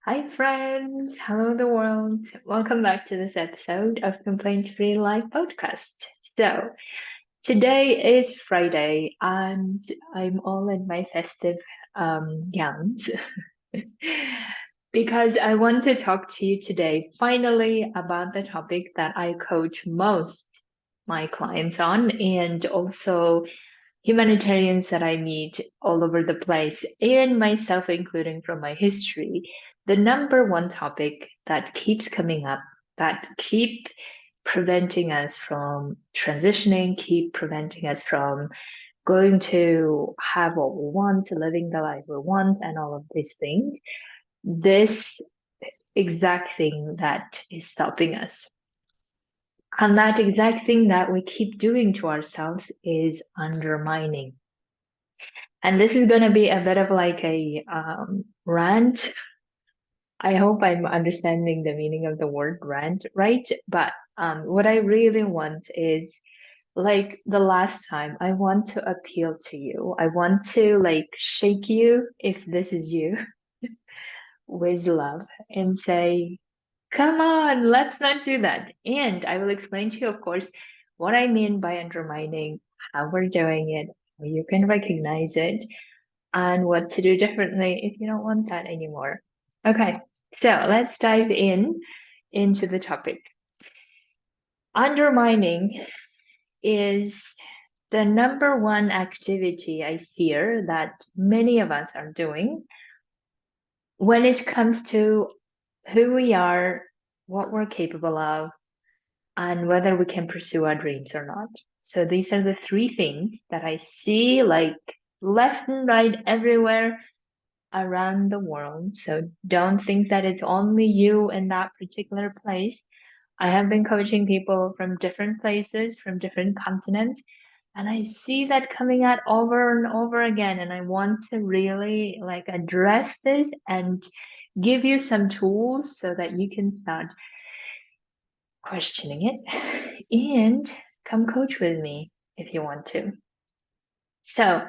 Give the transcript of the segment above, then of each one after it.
Hi, friends. Hello, the world. Welcome back to this episode of Complaint Free Life podcast. So, today is Friday, and I'm all in my festive gowns because I want to talk to you today, finally, about the topic that I coach most my clients on, and also humanitarians that I meet all over the place, and myself, including from my history. The number one topic that keeps coming up, that keep preventing us from transitioning, keep preventing us from going to have what we want, living the life we want, and all of these things. This exact thing that is stopping us. And that exact thing that we keep doing to ourselves is undermining. And this is going to be a bit of like a rant. I hope I'm understanding the meaning of the word rant right. But what I really want is like the last time, I want to appeal to you. I want to like shake you if this is you with love and say, come on, let's not do that. And I will explain to you, of course, what I mean by undermining, how we're doing it, how you can recognize it, and what to do differently if you don't want that anymore. Okay, so let's dive into the topic. Undermining is the number one activity I fear that many of us are doing when it comes to who we are, what we're capable of, and whether we can pursue our dreams or not. So these are the three things that I see like left and right everywhere around the world. So don't think that it's only you in that particular place. I have been coaching people from different places, from different continents, and I see that coming out over and over again. And I want to really like address this and give you some tools so that you can start questioning it and come coach with me if you want to. So,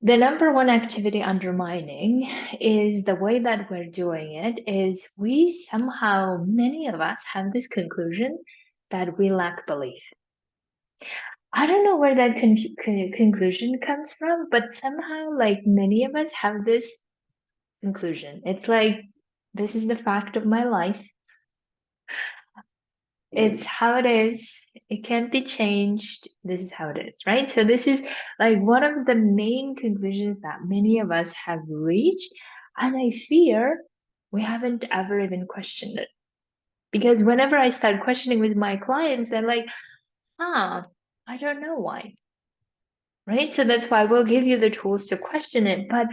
the number one activity undermining is the way that we're doing it is we somehow, many of us have this conclusion that we lack belief. I don't know where that conclusion comes from, but somehow, like many of us have this conclusion. It's like, this is the fact of my life. It's how it is. It can't be changed. This is how it is, right? So this is like one of the main conclusions that many of us have reached. And I fear we haven't ever even questioned it. Because whenever I start questioning with my clients, they're like, I don't know why. Right? So that's why we'll give you the tools to question it. But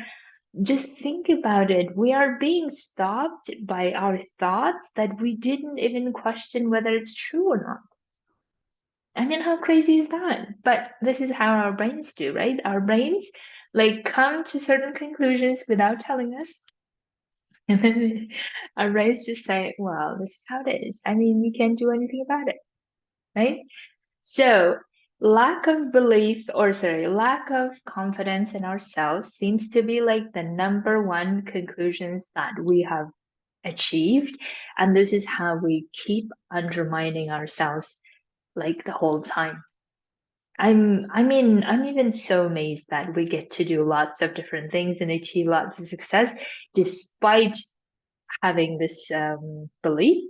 just think about it. We are being stopped by our thoughts that we didn't even question whether it's true or not. I mean, how crazy is that? But this is how our brains do, right? Our brains like come to certain conclusions without telling us. And then our brains just say, well, this is how it is. I mean, you can't do anything about it, right? So lack of belief, or sorry, lack of confidence in ourselves seems to be like the number one conclusions that we have achieved. And this is how we keep undermining ourselves like the whole time. I'm even so amazed that we get to do lots of different things and achieve lots of success despite having this belief.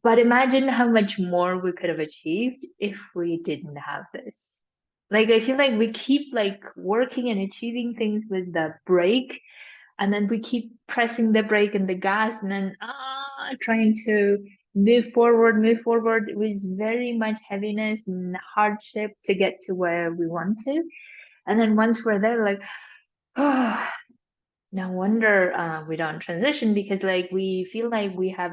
But imagine how much more we could have achieved if we didn't have this. Like, I feel like we keep like working and achieving things with the brake, and then we keep pressing the brake and the gas, and then trying to move forward with very much heaviness and hardship to get to where we want to. And then once we're there, like, oh, no wonder we don't transition, because like we feel like we have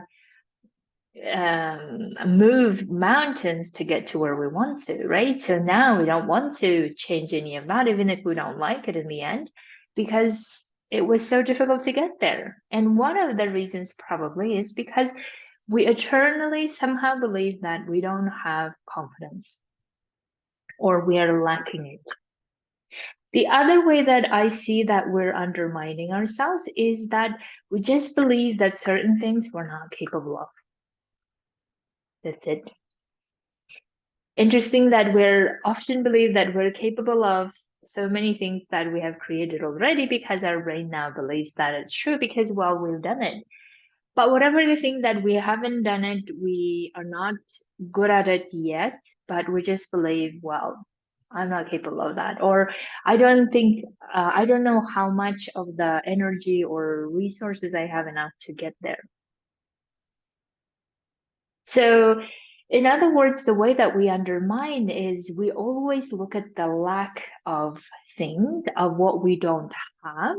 moved mountains to get to where we want to, right? So now we don't want to change any of that, even if we don't like it in the end, because it was so difficult to get there. And one of the reasons probably is because we eternally somehow believe that we don't have confidence or we are lacking it. The other way that I see that we're undermining ourselves is that we just believe that certain things we're not capable of. That's it. Interesting that we're often believe that we're capable of so many things that we have created already because our brain now believes that it's true because, well, we've done it. But whatever the thing that we haven't done it, we are not good at it yet, but we just believe, well, I'm not capable of that. Or I don't think, I don't know how much of the energy or resources I have enough to get there. So, in other words, the way that we undermine is we always look at the lack of things, of what we don't have,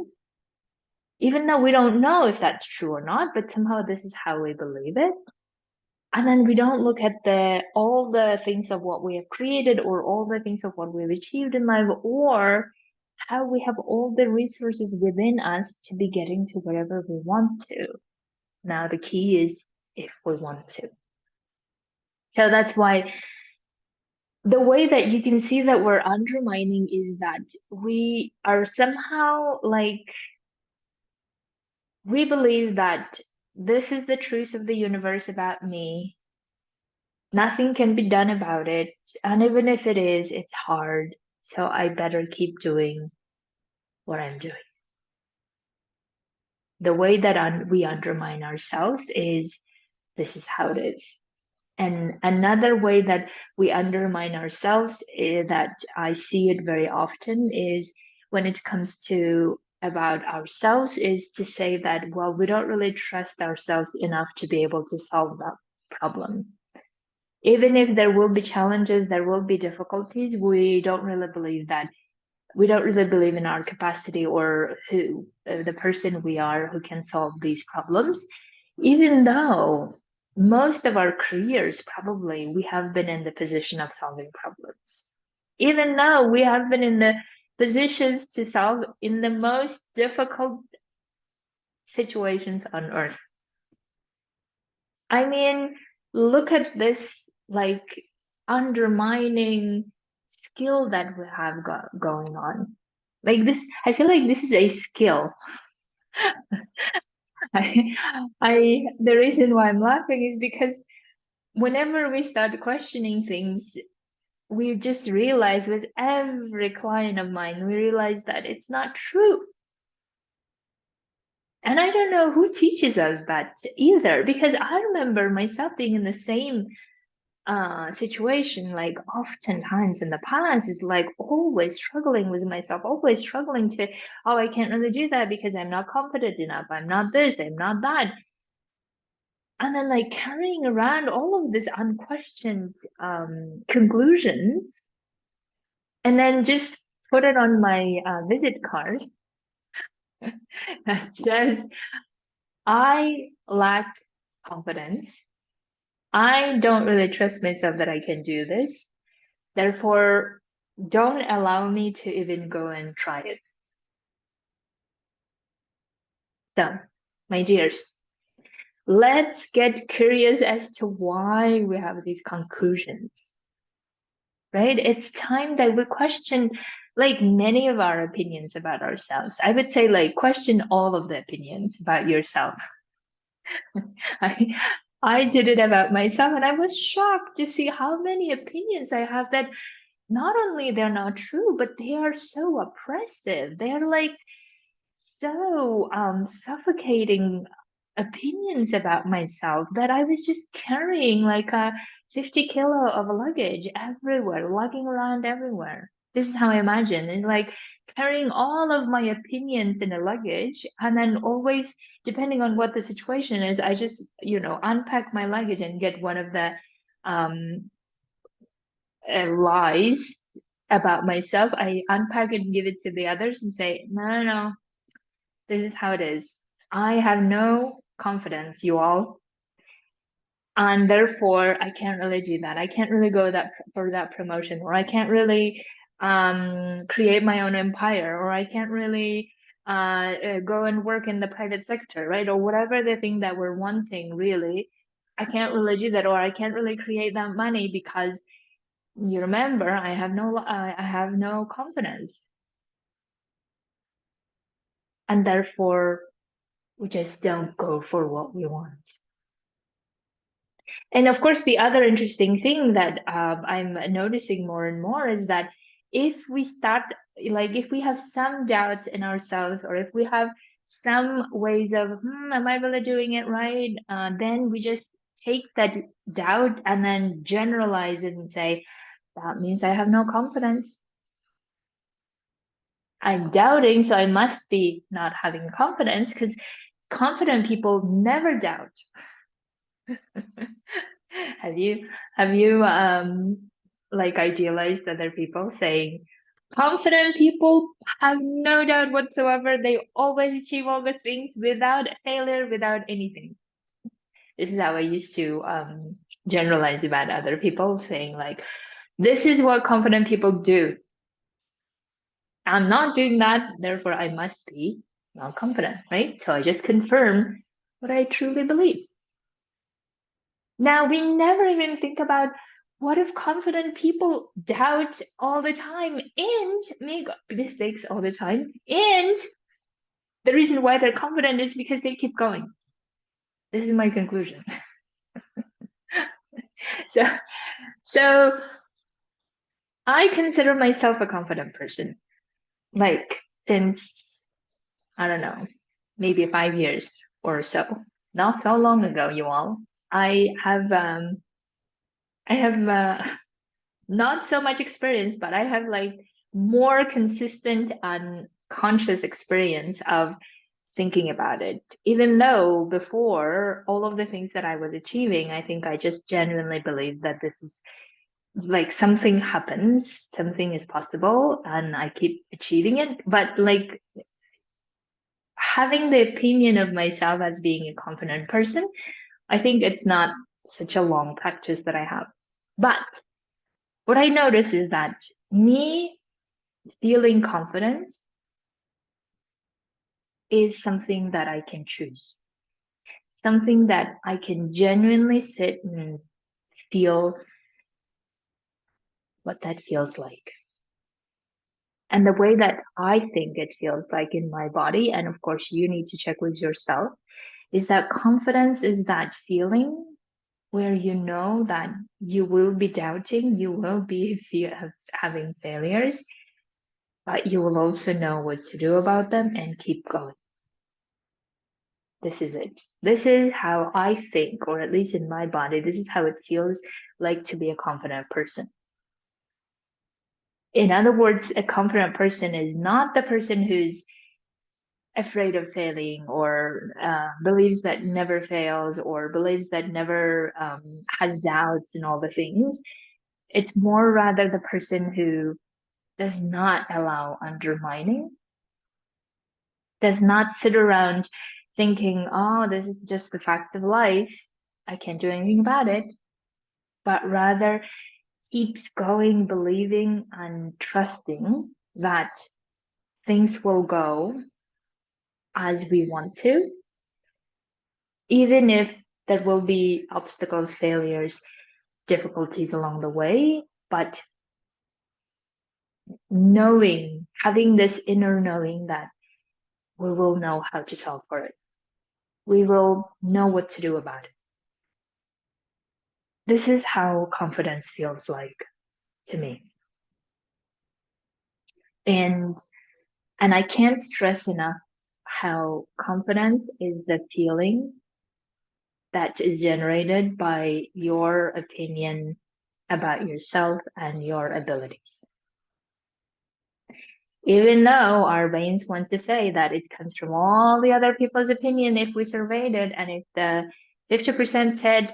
even though we don't know if that's true or not, but somehow this is how we believe it. And then we don't look at the all the things of what we have created or all the things of what we've achieved in life or how we have all the resources within us to be getting to wherever we want to. Now the key is if we want to. So that's why the way that you can see that we're undermining is that we are somehow like we believe that this is the truth of the universe about me. Nothing can be done about it. And even if it is, it's hard. So I better keep doing what I'm doing. The way that we undermine ourselves is this is how it is. And another way that we undermine ourselves that I see it very often is when it comes to about ourselves is to say that, well, we don't really trust ourselves enough to be able to solve that problem. Even if there will be challenges, there will be difficulties, we don't really believe that. We don't really believe in our capacity or who the person we are who can solve these problems, even though most of our careers probably we have been in the position of solving problems. Even though we have been in the positions to solve in the most difficult situations on earth. I mean, look at this like undermining skill that we have going on. Like this, I feel like this is a skill. The reason why I'm laughing is because whenever we start questioning things, we just realize with every client of mine, we realize that it's not true. And I don't know who teaches us that either, because I remember myself being in the same situation like oftentimes in the past is like always struggling with myself, always struggling to, oh, I can't really do that because I'm not confident enough, I'm not this, I'm not that, and then like carrying around all of this unquestioned conclusions and then just put it on my visit card that says I lack confidence, I don't really trust myself that I can do this. Therefore, don't allow me to even go and try it. So, my dears, let's get curious as to why we have these conclusions, right? It's time that we question like many of our opinions about ourselves. I would say like question all of the opinions about yourself. I, I did it about myself and I was shocked to see how many opinions I have that not only they're not true, but they are so oppressive. They're like so suffocating opinions about myself that I was just carrying like a 50 kilo of luggage everywhere, lugging around everywhere. This is how I imagine. It's like carrying all of my opinions in a luggage and then always, depending on what the situation is, I just, unpack my luggage and get one of the um, lies about myself. I unpack it and give it to the others and say, no, no, no, this is how it is. I have no confidence, you all, and therefore I can't really do that. I can't really go that for that promotion, or I can't really create my own empire, or I can't really go and work in the private sector, right? Or whatever the thing that we're wanting, really. I can't really do that, or I can't really create that money because you remember I have no confidence. And therefore, we just don't go for what we want. And of course, the other interesting thing that I'm noticing more and more is that if we start, like, if we have some doubts in ourselves, or if we have some ways of, am I really doing it right? Then we just take that doubt and then generalize it and say, that means I have no confidence. I'm doubting, so I must be not having confidence, because confident people never doubt. Have you like idealized other people, saying confident people have no doubt whatsoever, they always achieve all the things without failure, without anything. This is how I used to generalize about other people, saying like, this is what confident people do. I'm not doing that, therefore I must be not confident, right? So I just confirm what I truly believe. Now, we never even think about, what if confident people doubt all the time and make mistakes all the time? And the reason why they're confident is because they keep going. This is my conclusion. So, so I consider myself a confident person. Like, since, I don't know, maybe 5 years or so. Not so long ago, you all. I have I have not so much experience, but I have like more consistent and conscious experience of thinking about it. Even though before, all of the things that I was achieving, I think I just genuinely believe that this is like, something happens, something is possible, and I keep achieving it. But like, having the opinion of myself as being a confident person, I think it's not such a long practice that I have. But what I notice is that me feeling confident is something that I can choose, something that I can genuinely sit and feel what that feels like. And the way that I think it feels like in my body, and of course, you need to check with yourself, is that confidence is that feeling where you know that you will be doubting, you will be having failures, but you will also know what to do about them and keep going. This is it. This is how I think, or at least in my body, this is how it feels like to be a confident person. In other words, a confident person is not the person who's afraid of failing, or believes that never fails, or believes that never has doubts and all the things. It's more rather the person who does not allow undermining, does not sit around thinking, oh, this is just the fact of life, I can't do anything about it, but rather keeps going, believing and trusting that things will go as we want to, even if there will be obstacles, failures, difficulties along the way, but knowing, having this inner knowing that we will know how to solve for it. We will know what to do about it. This is how confidence feels like to me. And I can't stress enough how confidence is the feeling that is generated by your opinion about yourself and your abilities. Even though our brains want to say that it comes from all the other people's opinion, if we surveyed it, and if the 50% said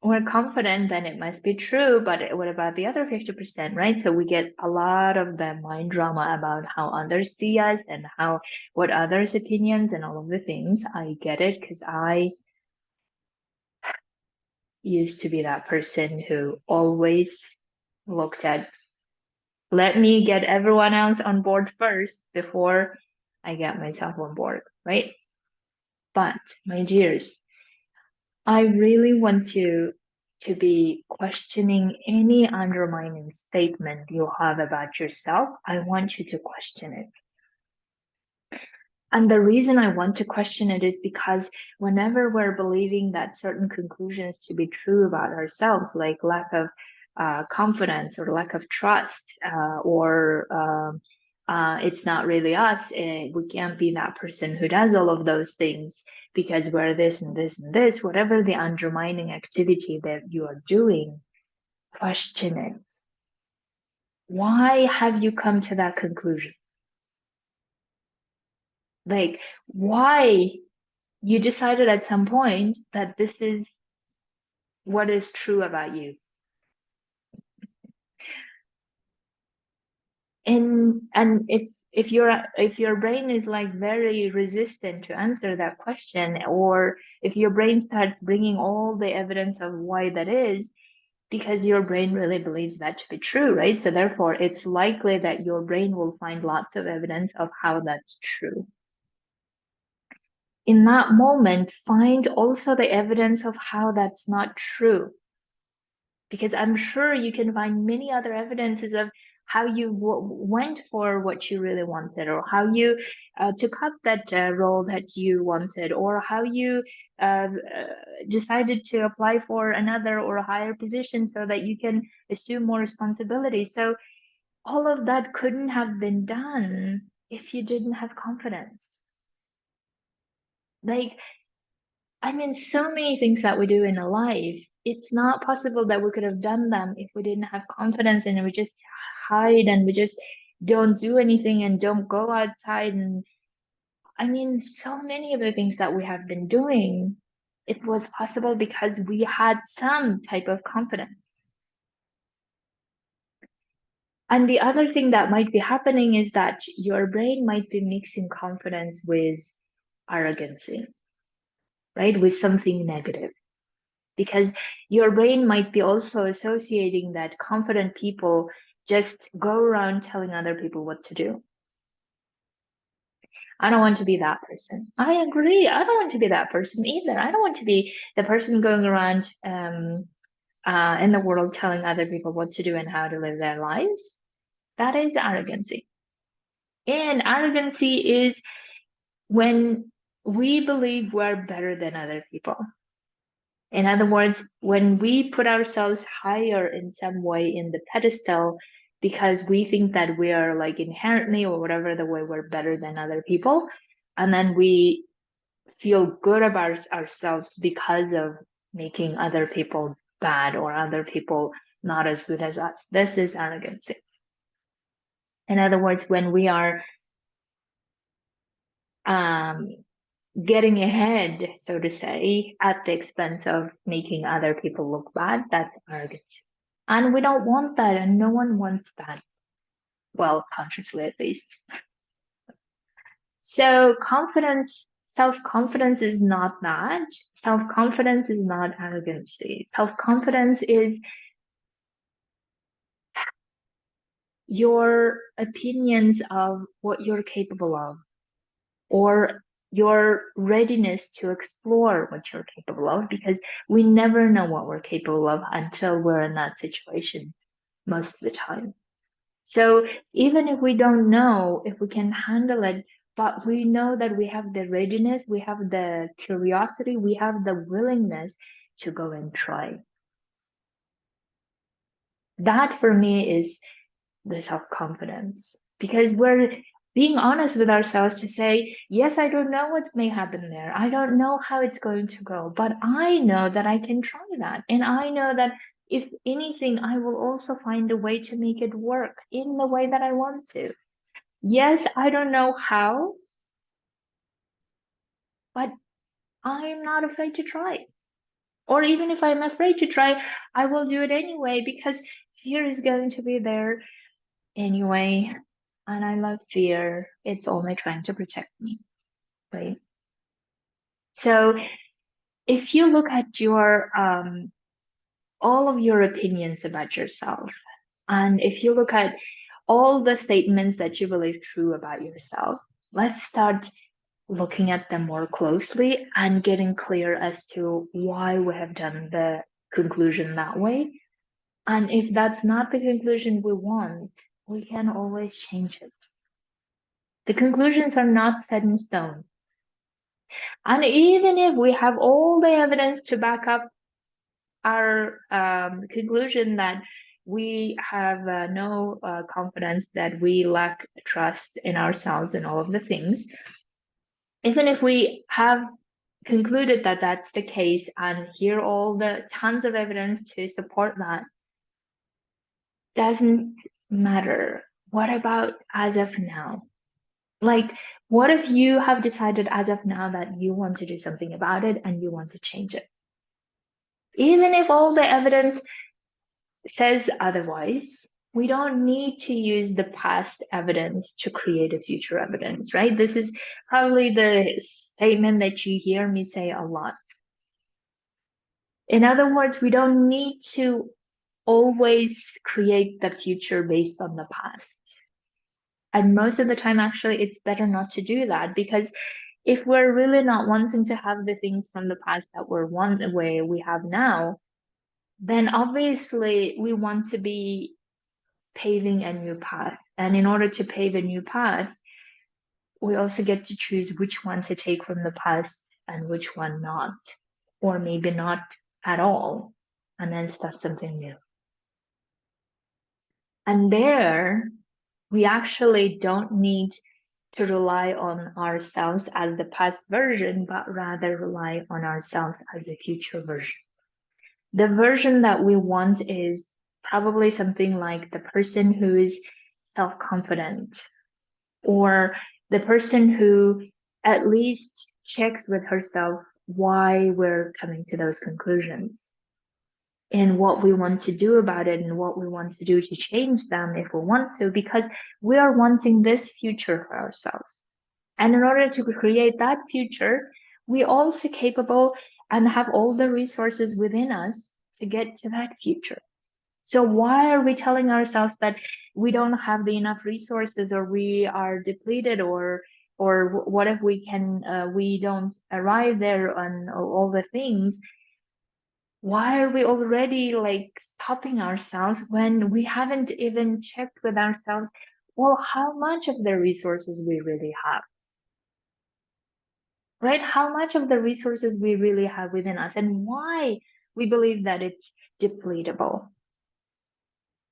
we're confident, then it must be true. But what about the other 50%, right? So we get a lot of the mind drama about how others see us and how, what others' opinions and all of the things. I get it, because I used to be that person who always looked at, let me get everyone else on board first before I get myself on board, right? But my dears, I really want you to be questioning any undermining statement you have about yourself. I want you to question it. And the reason I want to question it is because whenever we're believing that certain conclusions to be true about ourselves, like lack of confidence or lack of trust, or it's not really us, we can't be that person who does all of those things because we're this and this and this, whatever the undermining activity that you are doing, question it. Why have you come to that conclusion? Like, why you decided at some point that this is what is true about you. And if your brain is like very resistant to answer that question, or if your brain starts bringing all the evidence of why that is, because your brain really believes that to be true, right? So therefore it's likely that your brain will find lots of evidence of how that's true. In that moment, find also the evidence of how that's not true, because I'm sure you can find many other evidences of how you went for what you really wanted, or how you took up that role that you wanted, or how you decided to apply for another or a higher position so that you can assume more responsibility. So all of that couldn't have been done if you didn't have confidence. Like, I mean, so many things that we do in a life, it's not possible that we could have done them if we didn't have confidence, and we just hide and we just don't do anything and don't go outside. And I mean, so many of the things that we have been doing, it was possible because we had some type of confidence. And the other thing that might be happening is that your brain might be mixing confidence with arrogancy, right? With something negative. Because your brain might be also associating that confident people just go around telling other people what to do. I don't want to be that person. I agree. I don't want to be that person either. I don't want to be the person going around in the world telling other people what to do and how to live their lives. That is arrogancy. And arrogancy is when we believe we're better than other people. In other words, when we put ourselves higher in some way in the pedestal because we think that we are like inherently or whatever the way we're better than other people, and then we feel good about ourselves because of making other people bad or other people not as good as us. This is arrogancy. In other words, when we are um, getting ahead, so to say, at the expense of making other people look bad, that's arrogance. And we don't want that, and no one wants that. Well, consciously at least. So confidence, self-confidence is not that. Self-confidence is not arrogancy. Self-confidence is your opinions of what you're capable of, or your readiness to explore what you're capable of, because we never know what we're capable of until we're in that situation most of the time. So even if we don't know if we can handle it, but we know that we have the readiness, we have the curiosity, we have the willingness to go and try. That for me is the self-confidence, because we're being honest with ourselves to say, yes, I don't know what may happen there. I don't know how it's going to go, but I know that I can try that. And I know that if anything, I will also find a way to make it work in the way that I want to. Yes, I don't know how, but I'm not afraid to try. Or even if I'm afraid to try, I will do it anyway because fear is going to be there anyway. And I love fear. It's only trying to protect me, right? So if you look at your all of your opinions about yourself, and if you look at all the statements that you believe true about yourself, let's start looking at them more closely and getting clear as to why we have done the conclusion that way. And if that's not the conclusion we want, we can always change it. The conclusions are not set in stone. And even if we have all the evidence to back up our conclusion that we have no confidence, that we lack trust in ourselves and all of the things, even if we have concluded that that's the case and hear all the tons of evidence to support that, doesn't matter. What about as of now? Like, what if you have decided as of now that you want to do something about it and you want to change it? Even if all the evidence says otherwise, we don't need to use the past evidence to create a future evidence, right? This is probably the statement that you hear me say a lot. In other words, we don't need to always create the future based on the past. And most of the time, actually, it's better not to do that, because if we're really not wanting to have the things from the past that we're one way we have now, then obviously we want to be paving a new path. And in order to pave a new path, we also get to choose which one to take from the past and which one not, or maybe not at all, and then start something new. And there, we actually don't need to rely on ourselves as the past version, but rather rely on ourselves as a future version. The version that we want is probably something like the person who is self-confident, or the person who at least checks with herself why we're coming to those conclusions and what we want to do about it and what we want to do to change them if we want to, because we are wanting this future for ourselves. And in order to create that future, we also capable and have all the resources within us to get to that future. So why are we telling ourselves that we don't have the enough resources, or we are depleted, or what if we don't arrive there on all the things? Why are we already like stopping ourselves when we haven't even checked with ourselves, well, how much of the resources we really have? Right? How much of the resources we really have within us, and why we believe that it's depletable.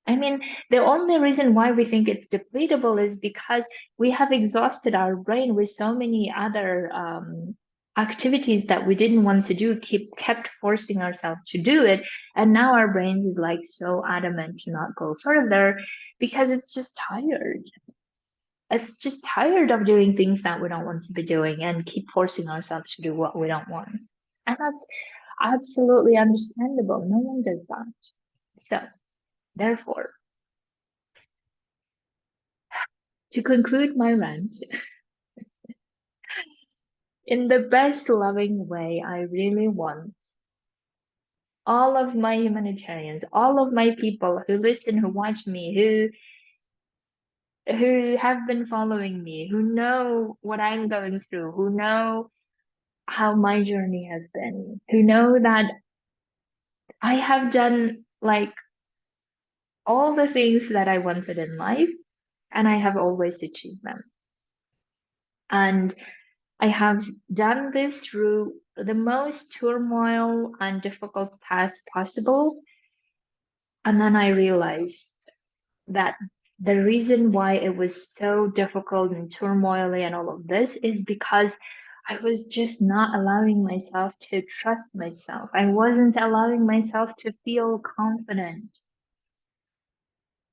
I mean, the only reason why we think it's depletable is because we have exhausted our brain with so many other activities that we didn't want to do, kept forcing ourselves to do it. And now our brains is like so adamant to not go further because it's just tired. It's just tired of doing things that we don't want to be doing and keep forcing ourselves to do what we don't want. And that's absolutely understandable. No one does that. So, therefore, to conclude my rant, in the best loving way, I really want all of my humanitarians, all of my people who listen, who watch me, who have been following me, who know what I'm going through, who know how my journey has been, who know that I have done like all the things that I wanted in life, and I have always achieved them. And I have done this through the most turmoil and difficult paths possible. And then I realized that the reason why it was so difficult and turmoily and all of this is because I was just not allowing myself to trust myself. I wasn't allowing myself to feel confident.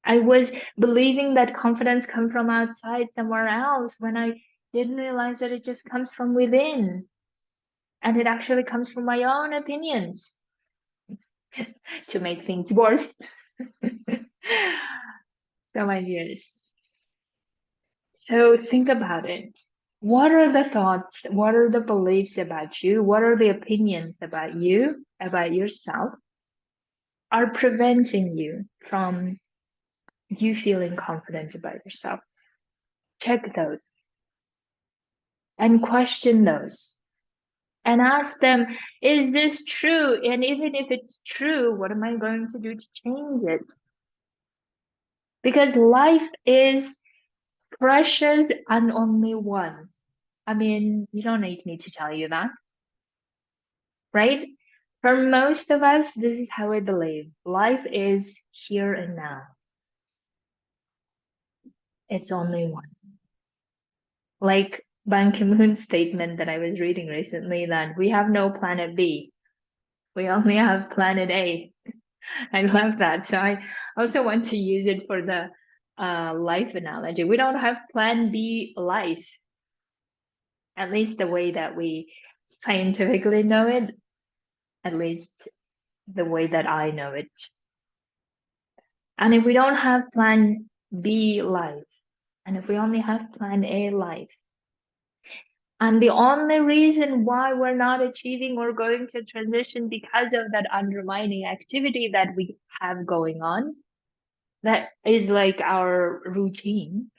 I was believing that confidence come from outside somewhere else, when I didn't realize that it just comes from within. And it actually comes from my own opinions to make things worse. So, my dears, so think about it. What are the thoughts? What are the beliefs about you? What are the opinions about you, about yourself, are preventing you from you feeling confident about yourself? Check those and question those and ask them, is this true? And even if it's true, what am I going to do to change it? Because life is precious and only one. I mean, you don't need me to tell you that, right? For most of us, this is how I believe. Life is here and now. It's only one. Like Ban Ki-moon's statement that I was reading recently that we have no planet B. We only have planet A. I love that. So I also want to use it for the life analogy. We don't have plan B life, at least the way that we scientifically know it, at least the way that I know it. And if we don't have plan B life, and if we only have plan A life, and the only reason why we're not achieving or going to transition because of that undermining activity that we have going on, that is like our routine,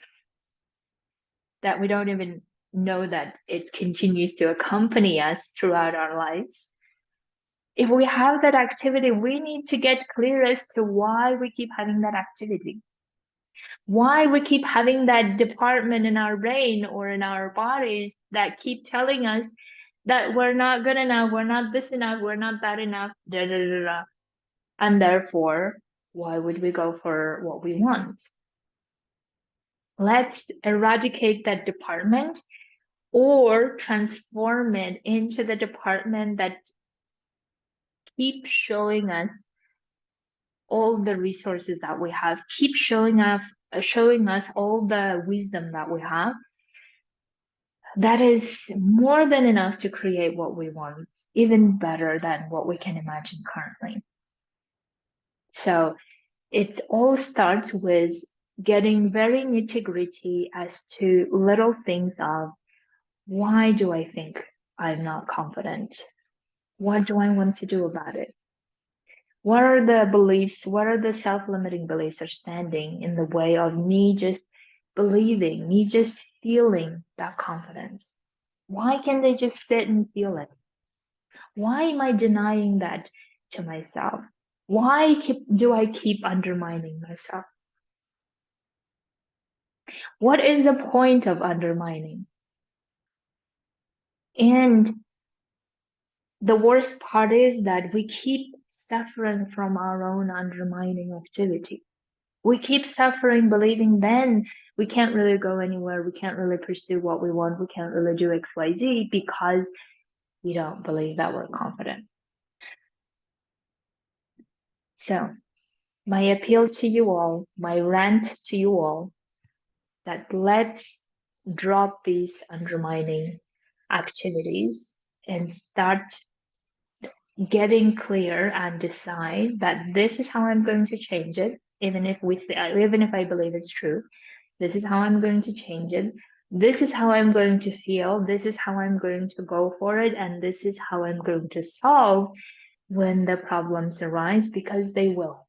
that we don't even know that it continues to accompany us throughout our lives. If we have that activity, we need to get clear as to why we keep having that activity, why we keep having that department in our brain or in our bodies that keep telling us that we're not good enough, we're not this enough, we're not that enough, da, da, da, da. And therefore, why would we go for what we want? Let's eradicate that department or transform it into the department that keeps showing us all the resources that we have, keep showing us all the wisdom that we have. That is more than enough to create what we want, even better than what we can imagine currently. So it all starts with getting very nitty-gritty as to little things of why do I think I'm not confident? What do I want to do about it? What are the beliefs, what are the self-limiting beliefs are standing in the way of me just believing, me just feeling that confidence? Why can't they just sit and feel it? Why am I denying that to myself? Do I keep undermining myself? What is the point of undermining? And the worst part is that we keep suffering from our own undermining activity. We keep suffering, believing then we can't really go anywhere. We can't really pursue what we want. We can't really do XYZ because we don't believe that we're confident. So, my appeal to you all, my rant to you all, that let's drop these undermining activities and start getting clear and decide that this is how I'm going to change it, even if I believe it's true. This is how I'm going to change it. This is how I'm going to feel. This is how I'm going to go for it. And this is how I'm going to solve when the problems arise, because they will.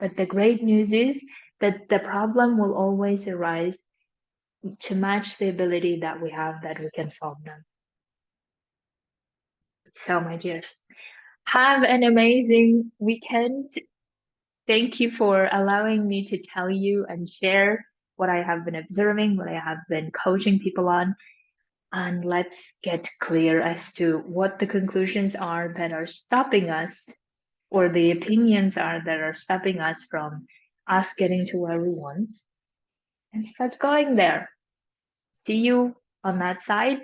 But the great news is that the problem will always arise to match the ability that we have that we can solve them. So, my dears, have an amazing weekend. Thank you for allowing me to tell you and share what I have been observing, what I have been coaching people on. And let's get clear as to what the conclusions are that are stopping us, or the opinions are that are stopping us from us getting to where we want, and start going there. See you on that side,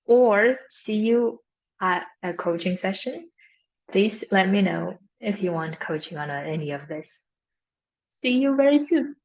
or see you at a coaching session. Please let me know if you want coaching on any of this. See you very soon.